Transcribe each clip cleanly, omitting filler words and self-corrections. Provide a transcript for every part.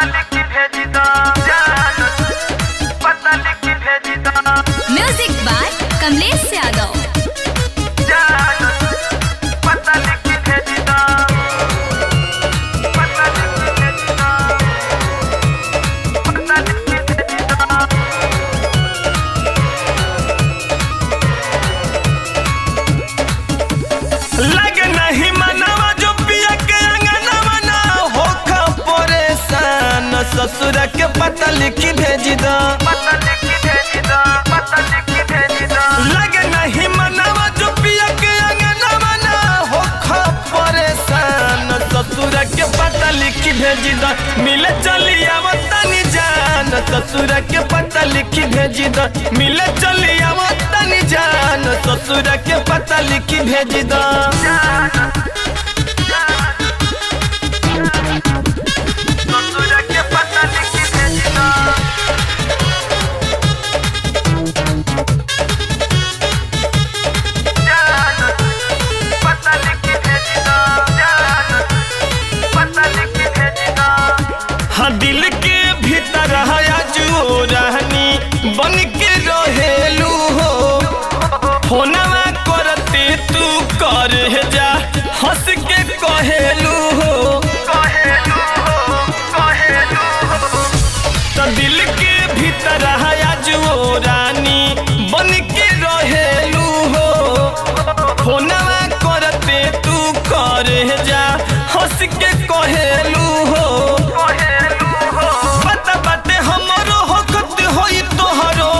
लिखी भेजी दो जान, पता लिखी भेजी दो। Music by Kamlesh Yadav. जान, पता लिखी भेजी दो, पता लिखी भेजी दो, पता लिखी भेजी दो। लगे नहीं मनवा जो पिया के अंगनवा ना होखा परेशान, ससुर के पता लिखी भेजी दो, पता लिखी भेजी दो, पता लिखी भेजी दो। लगे नहीं मनवा जो पिया के अंगनवा ना होखा परेशान, ससुर के पता लिखी भेजी दो। मिले चलिया वतनी जान, ससुर के पता लिखी भेजी दो। मिले चलिया वतनी जान, ससुर के पता लिखी भेजी दो। ससुर के पता लिखी भेजी दो। जान, पता लिखी भेजी दो, जान, पता लिखी भेजी दो। हाँ, दिल के भीतर हया जो रहनी बन के रहेलू हो, फोनवा करते तू कर जा हंस के कहेलू हो, कहेलू हो, कहेलू हो। तो दिल के भीतर हया जो रानी बन के रहेलू हो, फोनवा करते तू कर जा हंस के कहेलू हो, कहेलू हो। पता बाटे हमरो होखत होई तोहरो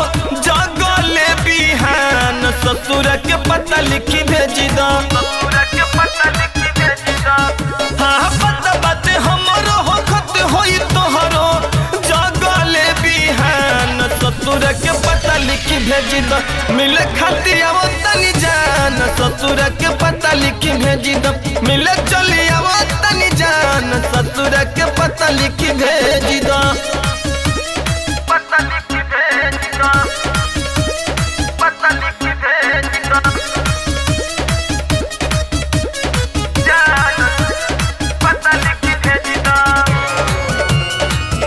जगले बिहान, ससुर के पता लिखी भेजी दो, ससुर के पता लिखी भेजी दो। हाँ, पता बाटे हमरो होखत होई तोहरो जगले बिहान, ससुर के पता लिखी भेजी दो। मिले खातिर आवो तनी जान, ससुर के पता लिखी भेजी दो। मिले चली आवो तनी जान, ससुर के पता लिखी भेजी दो, पता लिखी भेजी दो, पता लिखी भेजी दो। जान, पता लिखी भेजी दो,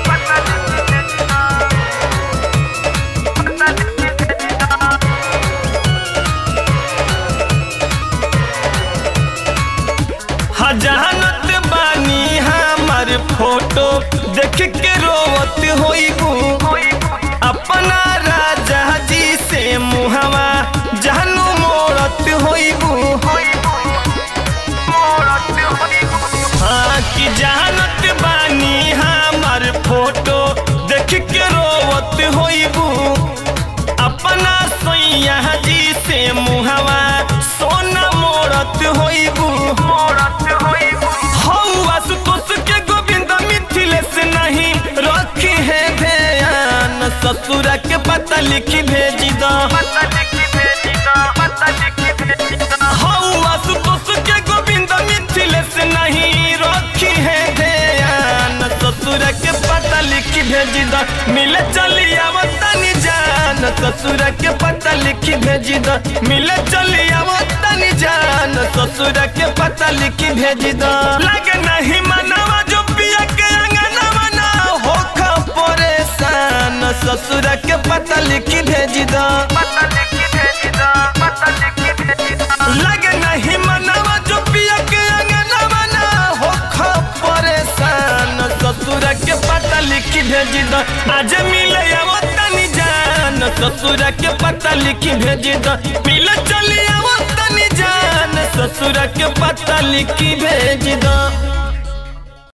पता लिखी भेजी दो, पता लिखी भेजी दो। हाँ, जहानत बानी हमार फोटो देख के रोवत होइबू, अपना राजा जी से मुहवा जानू मोड़त होइबू। हाँ, कि जहानत बानी हमार फोटो देख के रोवत होइबू, अपना सैया जी से मुहवा सोना मोड़त होइबू, मोड़त होइबू। हौवा सुतोष के गोविंद मिथिलेश नहीं रखी है ध्यान, ससुर के पता लिखी भेजी दो, पता लिखी भेजी दो, पता लिखी भेजी दो। हौवा सुतोष के गोविंद मिथिलेश नहीं रखी है ध्यान, ससुर के पता लिखी भेजी दो। मिले चलिया वतनी जान, ससुर के पता लिखी भेजी दो। मिले चलिया वतनी जान, ससुर के पता लिखी भेजी दो। लगे नहीं मनवा जो पिया के अंगनवा ना होखा परेशान, ससुर के पता लिखी भेजी दो, पता लिखी भेजी दो, पता लिखी भेजी दो। लगे नहीं मनवा जो पिया के अंगनवा ना होखा परेशान, ससुर के पता लिखी भेजी दो। आज मिले आवो तनी जान, ससुर के पता लिखी भेजी दो। मिले चली आवो तनी जान, ससुर के पता लिखी भेजी दो।